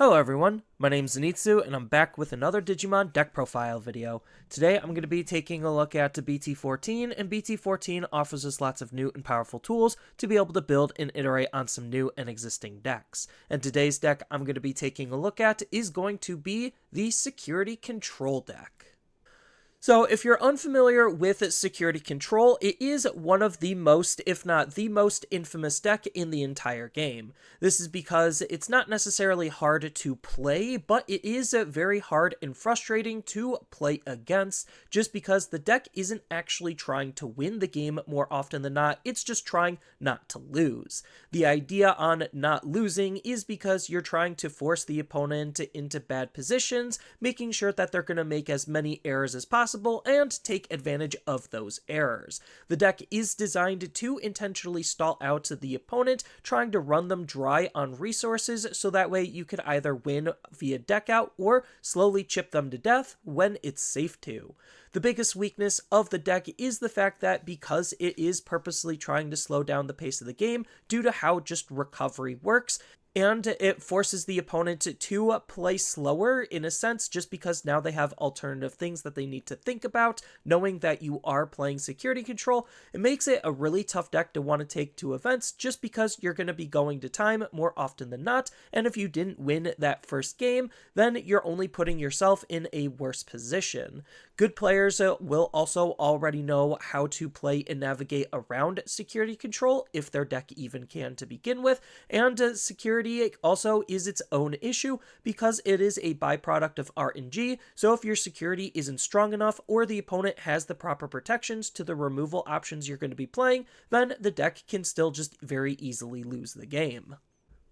Hello everyone, my name's Zenitsu and I'm back with another Digimon deck profile video. Today I'm going to be taking a look at BT14, and BT14 offers us lots of new and powerful tools to be able to build and iterate on some new and existing decks. And today's deck I'm going to be taking a look at is going to be the Security Control deck. So if you're unfamiliar with Security Control, it is one of the most, if not the most infamous deck in the entire game. This is because it's not necessarily hard to play, but it is very hard and frustrating to play against, just because the deck isn't actually trying to win the game more often than not, it's just trying not to lose. The idea on not losing is because you're trying to force the opponent into bad positions, making sure that they're going to make as many errors as possible and take advantage of those errors. The deck is designed to intentionally stall out the opponent, trying to run them dry on resources, so that way you could either win via deck out or slowly chip them to death when it's safe to. The biggest weakness of the deck is the fact that because it is purposely trying to slow down the pace of the game due to how just recovery works, and it forces the opponent to play slower in a sense, just because now they have alternative things that they need to think about, knowing that you are playing Security Control. It makes it a really tough deck to want to take to events, just because you're going to be going to time more often than not, and if you didn't win that first game, then you're only putting yourself in a worse position. Good players will also already know how to play and navigate around Security Control, if their deck even can to begin with, and security also is its own issue because it is a byproduct of RNG, so if your security isn't strong enough or the opponent has the proper protections to the removal options you're going to be playing, then the deck can still just very easily lose the game.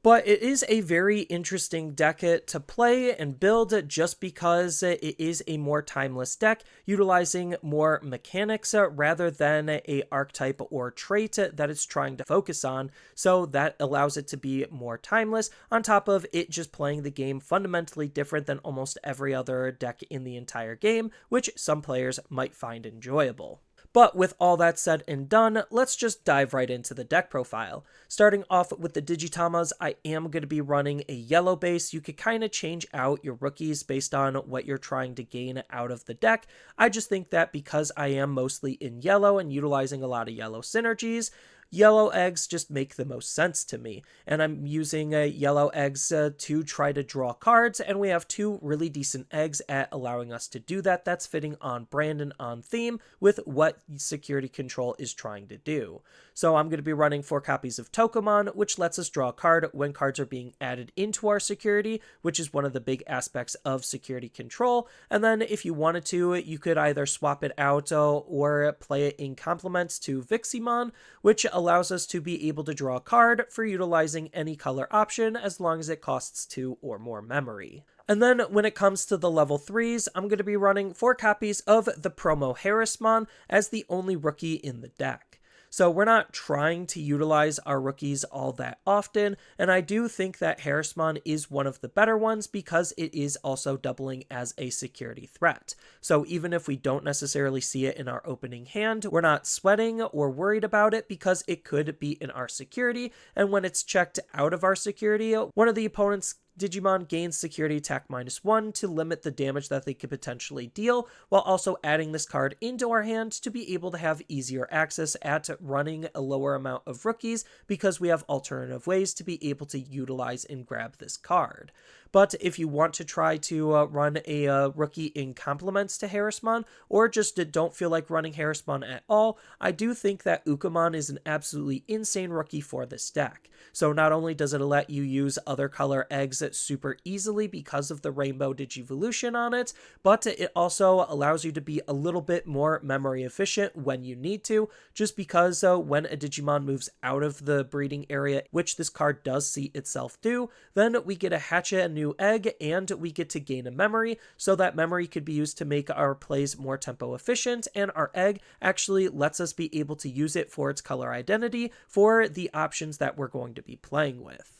But it is a very interesting deck to play and build just because it is a more timeless deck, utilizing more mechanics rather than a archetype or trait that it's trying to focus on, so that allows it to be more timeless, on top of it just playing the game fundamentally different than almost every other deck in the entire game, which some players might find enjoyable. But with all that said and done, let's just dive right into the deck profile. Starting off with the Digitamers, I am going to be running a yellow base. You could kind of change out your rookies based on what you're trying to gain out of the deck. I just think that because I am mostly in yellow and utilizing a lot of yellow synergies, yellow eggs just make the most sense to me, and I'm using yellow eggs to try to draw cards, and we have two really decent eggs at allowing us to do that. That's fitting on brand and on theme with what Security Control is trying to do. So I'm going to be running 4 copies of Tokomon, which lets us draw a card when cards are being added into our security, which is one of the big aspects of Security Control. And then if you wanted to, you could either swap it out or play it in complements to Viximon, which allows us to be able to draw a card for utilizing any color option as long as it costs 2 or more memory. And then when it comes to the level 3s, I'm going to be running 4 copies of the promo Harrismon as the only rookie in the deck. So we're not trying to utilize our rookies all that often, and I do think that Harrismon is one of the better ones because it is also doubling as a security threat. So even if we don't necessarily see it in our opening hand, we're not sweating or worried about it because it could be in our security, and when it's checked out of our security, one of the opponent's Digimon gains security attack -1 to limit the damage that they could potentially deal, while also adding this card into our hand to be able to have easier access at running a lower amount of rookies because we have alternative ways to be able to utilize and grab this card. But if you want to try to run a rookie in complements to Harrismon, or just don't feel like running Harrismon at all, I do think that Agumon is an absolutely insane rookie for this deck. So not only does it let you use other color eggs super easily because of the Rainbow Digivolution on it, but it also allows you to be a little bit more memory efficient when you need to, just because when a Digimon moves out of the breeding area, which this card does see itself do, then we get to hatch a new egg and we get to gain a memory, so that memory could be used to make our plays more tempo efficient, and our egg actually lets us be able to use it for its color identity for the options that we're going to be playing with.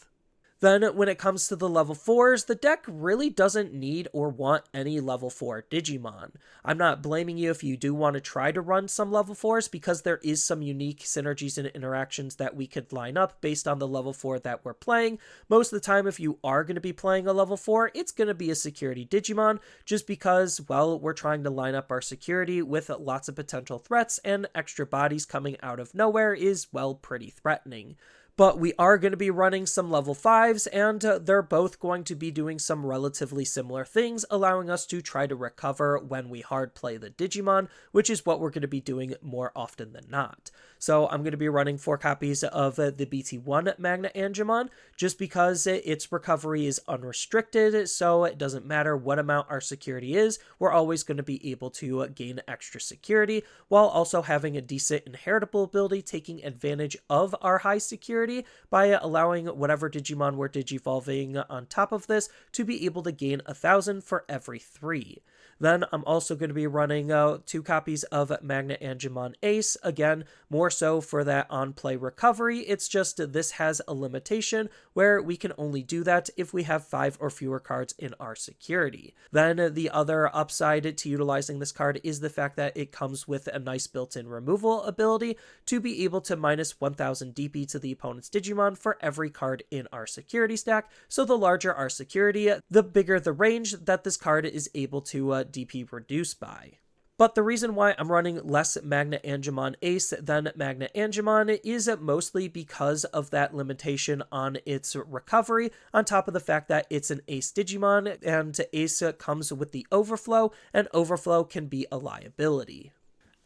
Then when it comes to the level 4s, the deck really doesn't need or want any level 4 Digimon. I'm not blaming you if you do want to try to run some level 4s, because there is some unique synergies and interactions that we could line up based on the level 4 that we're playing. Most of the time, if you are going to be playing a level 4, it's going to be a security Digimon, just because, well, we're trying to line up our security with lots of potential threats, and extra bodies coming out of nowhere is, well, pretty threatening. But we are going to be running some level 5s, and they're both going to be doing some relatively similar things, allowing us to try to recover when we hard play the Digimon, which is what we're going to be doing more often than not. So I'm going to be running 4 copies of the BT1 Magna Agumon, just because its recovery is unrestricted, so it doesn't matter what amount our security is, we're always going to be able to gain extra security, while also having a decent inheritable ability, taking advantage of our high security by allowing whatever Digimon we're digivolving on top of this to be able to gain 1,000 for every 3. Then I'm also going to be running 2 copies of Magna Agumon Ace, again, more so for that on-play recovery. It's just this has a limitation where we can only do that if we have 5 or fewer cards in our security. Then the other upside to utilizing this card is the fact that it comes with a nice built-in removal ability to be able to minus 1,000 DP to the opponent's Digimon for every card in our security stack. So the larger our security, the bigger the range that this card is able to DP reduce by. But the reason why I'm running less Magna Agumon Ace than Magna Agumon is mostly because of that limitation on its recovery, on top of the fact that it's an Ace Digimon, and Ace comes with the Overflow, and Overflow can be a liability.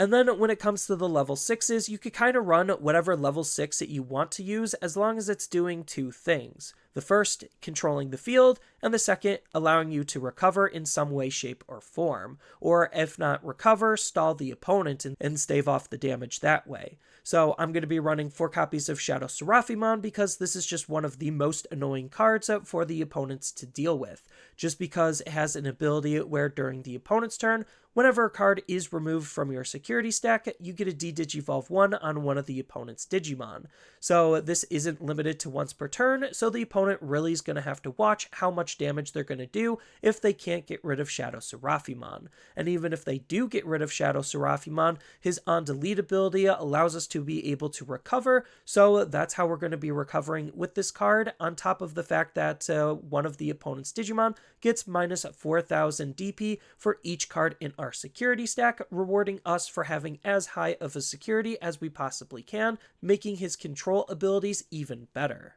And then when it comes to the level 6s, you could kind of run whatever level 6 that you want to use, as long as it's doing 2 things. The first, controlling the field, and the second, allowing you to recover in some way, shape, or form. Or if not recover, stall the opponent and stave off the damage that way. So I'm going to be running 4 copies of Shadow Seraphimon, because this is just one of the most annoying cards for the opponents to deal with. Just because it has an ability where during the opponent's turn, whenever a card is removed from your security stack, you get a de-digivolve 1 on one of the opponent's Digimon. So this isn't limited to once per turn, so the opponent really is going to have to watch how much damage they're going to do if they can't get rid of Shadow Seraphimon. And even if they do get rid of Shadow Seraphimon, his on-delete ability allows us to be able to recover, so that's how we're going to be recovering with this card, on top of the fact that one of the opponent's Digimon gets minus 4,000 DP for each card in our security stack, rewarding us for having as high of a security as we possibly can, making his control abilities even better.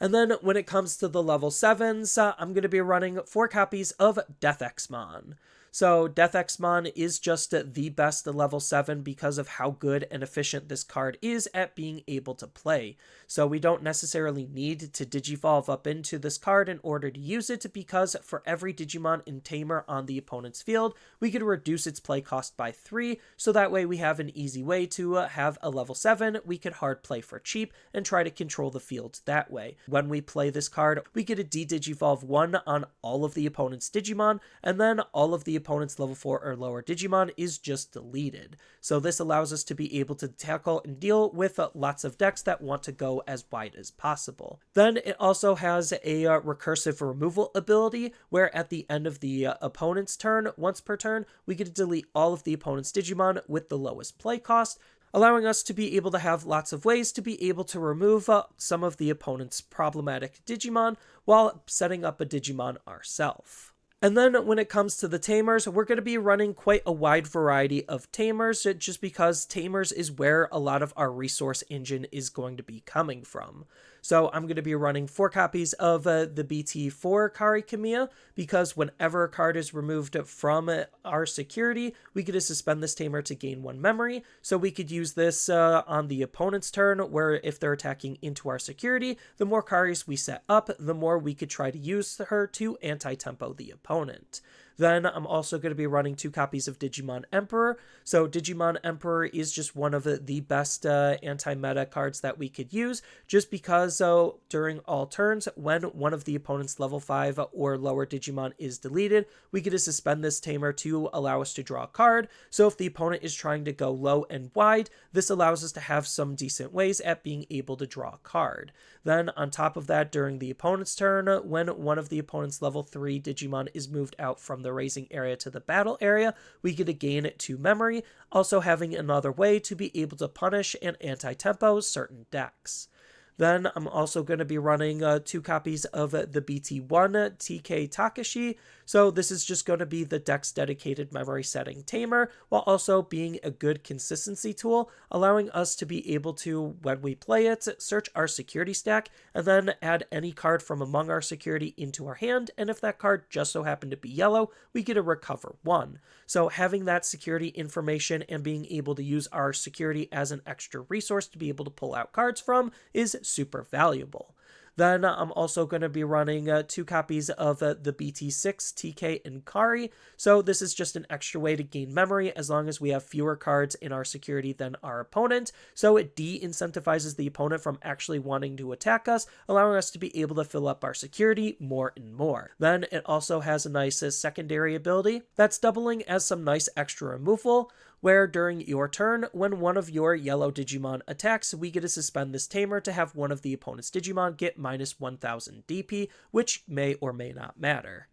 And then when it comes to the level 7s, I'm going to be running 4 copies of Death Exmon. So Death Exmon is just the best level 7 because of how good and efficient this card is at being able to play. So we don't necessarily need to digivolve up into this card in order to use it, because for every Digimon in Tamer on the opponent's field, we could reduce its play cost by 3, so that way we have an easy way to have a level 7 we could hard play for cheap and try to control the field that way. When we play this card, we get a de-digivolve 1 on all of the opponent's Digimon, and then all of the opponent's level 4 or lower Digimon is just deleted. So this allows us to be able to tackle and deal with lots of decks that want to go as wide as possible. Then it also has a recursive removal ability, where at the end of the opponent's turn, once per turn, we get to delete all of the opponent's Digimon with the lowest play cost, allowing us to be able to have lots of ways to be able to remove some of the opponent's problematic Digimon while setting up a Digimon ourselves. And then when it comes to the Tamers, we're going to be running quite a wide variety of Tamers, just because Tamers is where a lot of our resource engine is going to be coming from. So I'm going to be running 4 copies of the BT4 Kari Kamiya, because whenever a card is removed from our security, we get to suspend this Tamer to gain 1 memory. So we could use this on the opponent's turn, where if they're attacking into our security, the more Karis we set up, the more we could try to use her to anti-tempo the opponent. Then I'm also going to be running 2 copies of Digimon Emperor. So Digimon Emperor is just one of the best anti-meta cards that we could use, just because during all turns, when one of the opponent's level 5 or lower Digimon is deleted, we get to suspend this Tamer to allow us to draw a card. So if the opponent is trying to go low and wide, this allows us to have some decent ways at being able to draw a card. Then on top of that, during the opponent's turn, when one of the opponent's level 3 Digimon is moved out from the raising area to the battle area, we get to gain 2 memory, also having another way to be able to punish and anti-tempo certain decks. Then I'm also going to be running 2 copies of the BT1 TK Takashi. So this is just going to be the deck's dedicated memory setting tamer, while also being a good consistency tool, allowing us to be able to, when we play it, search our security stack and then add any card from among our security into our hand. And if that card just so happened to be yellow, we get to recover 1. So having that security information and being able to use our security as an extra resource to be able to pull out cards from is super valuable. Then I'm also going to be running 2 copies of the BT6 TK and Kari. So this is just an extra way to gain memory as long as we have fewer cards in our security than our opponent. So it de-incentivizes the opponent from actually wanting to attack us, allowing us to be able to fill up our security more and more. Then it also has a nice secondary ability that's doubling as some nice extra removal, where during your turn, when one of your yellow Digimon attacks, we get to suspend this tamer to have one of the opponent's Digimon get minus 1000 DP, which may or may not matter.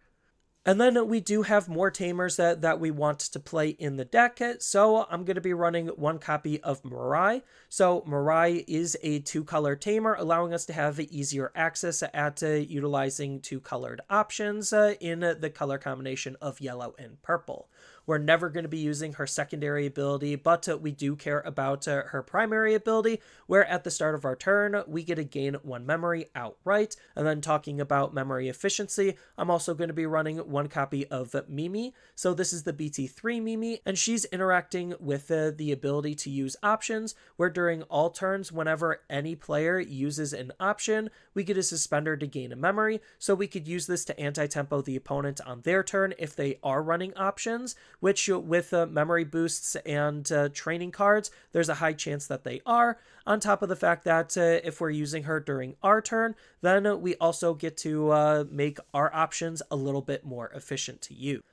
And then we do have more tamers that we want to play in the deck, so I'm going to be running 1 copy of Mirai. So Mirai is a 2-color tamer, allowing us to have easier access at utilizing 2-colored options in the color combination of yellow and purple. We're never going to be using her secondary ability, but we do care about her primary ability, where at the start of our turn, we get to gain 1 memory outright. And then talking about memory efficiency, I'm also going to be running 1 copy of Mimi. So this is the BT3 Mimi, and she's interacting with the ability to use options, where during all turns, whenever any player uses an option, we get a suspender to gain a memory. So we could use this to anti-tempo the opponent on their turn if they are running options, which with memory boosts and training cards, there's a high chance that they are. On top of the fact that if we're using her during our turn, then we also get to make our options a little bit more efficient to use.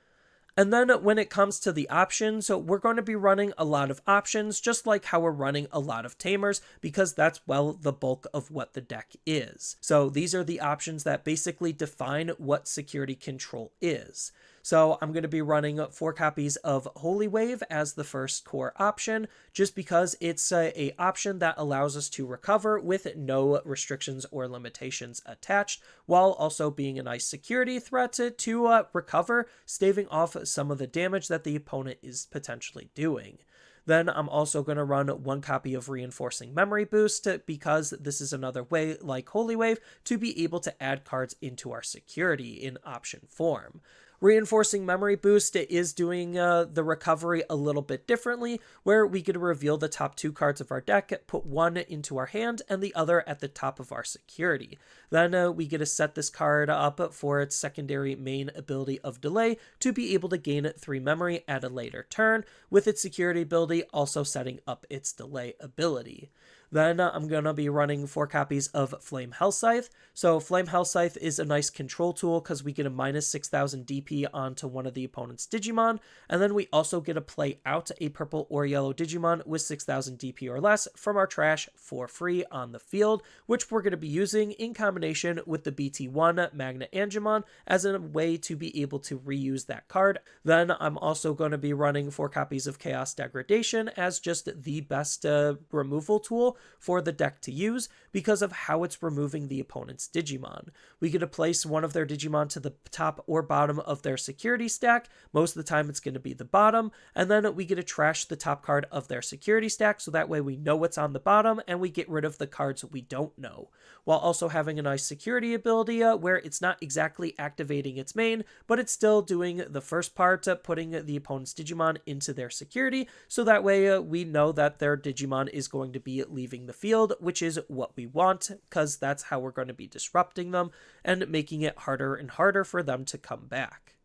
And then when it comes to the options, we're going to be running a lot of options, just like how we're running a lot of tamers, because that's, well, the bulk of what the deck is. So these are the options that basically define what security control is. So I'm going to be running 4 copies of Holy Wave as the first core option, just because it's a option that allows us to recover with no restrictions or limitations attached, while also being a nice security threat to recover, staving off some of the damage that the opponent is potentially doing. Then I'm also going to run 1 copy of Reinforcing Memory Boost, because this is another way, like Holy Wave, to be able to add cards into our security in option form. Reinforcing Memory Boost is doing the recovery a little bit differently, where we get to reveal the top 2 cards of our deck, put 1 into our hand, and the other at the top of our security. Then we get to set this card up for its secondary main ability of Delay to be able to gain 3 memory at a later turn, with its security ability also setting up its Delay ability. Then I'm going to be running 4 copies of Flame Hellscythe. So Flame Hellscythe is a nice control tool because we get a minus 6000 DP onto one of the opponent's Digimon, and then we also get to play out a purple or yellow Digimon with 6000 DP or less from our trash for free on the field, which we're going to be using in combination with the BT1 Magna Angemon as a way to be able to reuse that card. Then I'm also going to be running 4 copies of Chaos Degradation as just the best removal tool for the deck to use because of how it's removing the opponent's Digimon. We get to place one of their Digimon to the top or bottom of their security stack. Most of the time it's going to be the bottom, and then we get to trash the top card of their security stack, so that way we know what's on the bottom and we get rid of the cards we don't know, while also having a nice security ability where it's not exactly activating its main, but it's still doing the first part, putting the opponent's Digimon into their security, so that way we know that their Digimon is going to be leaving the field, which is what we want, because that's how we're going to be disrupting them and making it harder and harder for them to come back.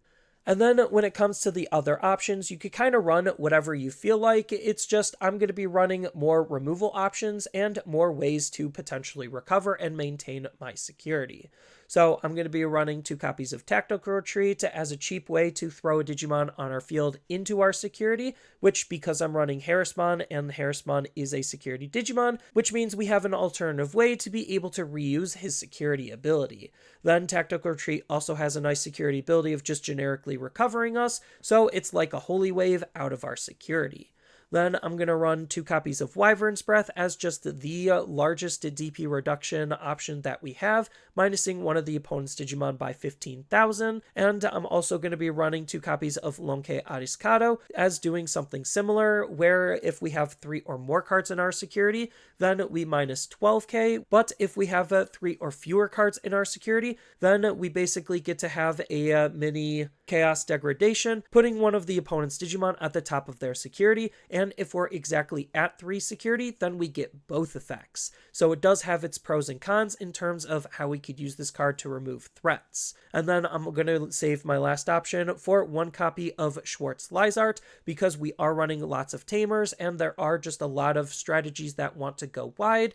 And then when it comes to the other options, you could kind of run whatever you feel like. It's just I'm going to be running more removal options and more ways to potentially recover and maintain my security. So I'm going to be running 2 copies of Tactical Retreat as a cheap way to throw a Digimon on our field into our security, which because I'm running Harrismon and Harrismon is a security Digimon, which means we have an alternative way to be able to reuse his security ability. Then Tactical Retreat also has a nice security ability of just generically recovering us, so it's like a holy wave out of our security. Then I'm going to run 2 copies of Wyvern's Breath as just the largest DP reduction option that we have, minusing one of the opponent's Digimon by 15,000. And I'm also going to be running 2 copies of Lonke Ariscado as doing something similar, where if we have 3 or more cards in our security, then we minus 12k. But if we have 3 or fewer cards in our security, then we basically get to have a mini Chaos Degradation, putting one of the opponent's Digimon at the top of their security, and if we're exactly at 3 security, then we get both effects. So it does have its pros and cons in terms of how we could use this card to remove threats. And then I'm going to save my last option for 1 copy of Schwartz Lizart, because we are running lots of Tamers, and there are just a lot of strategies that want to go wide.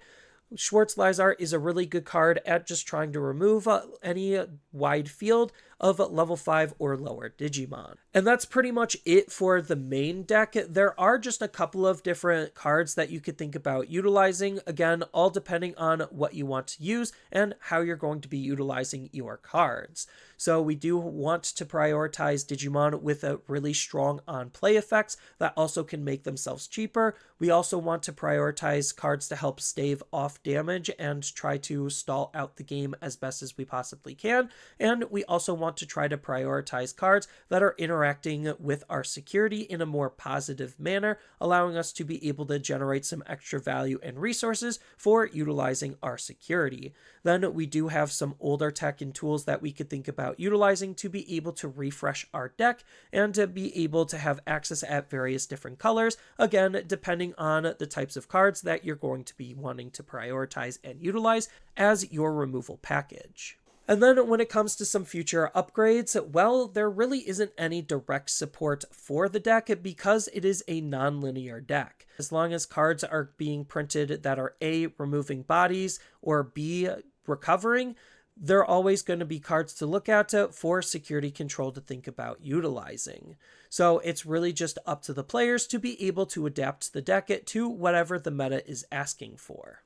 Schwartz Lizart is a really good card at just trying to remove any wide field of level 5 or lower Digimon. And that's pretty much it for the main deck. There are just a couple of different cards that you could think about utilizing, again, all depending on what you want to use and how you're going to be utilizing your cards. So we do want to prioritize Digimon with a really strong on-play effects that also can make themselves cheaper. We also want to prioritize cards to help stave off damage and try to stall out the game as best as we possibly can. And we also want to try to prioritize cards that are interacting with our security in a more positive manner, allowing us to be able to generate some extra value and resources for utilizing our security. Then we do have some older tech and tools that we could think about utilizing to be able to refresh our deck and to be able to have access at various different colors, again, depending on the types of cards that you're going to be wanting to prioritize and utilize as your removal package. And then when it comes to some future upgrades, well, there really isn't any direct support for the deck because it is a non-linear deck. As long as cards are being printed that are A, removing bodies, or B, recovering, there are always going to be cards to look at for security control to think about utilizing. So it's really just up to the players to be able to adapt the deck to whatever the meta is asking for.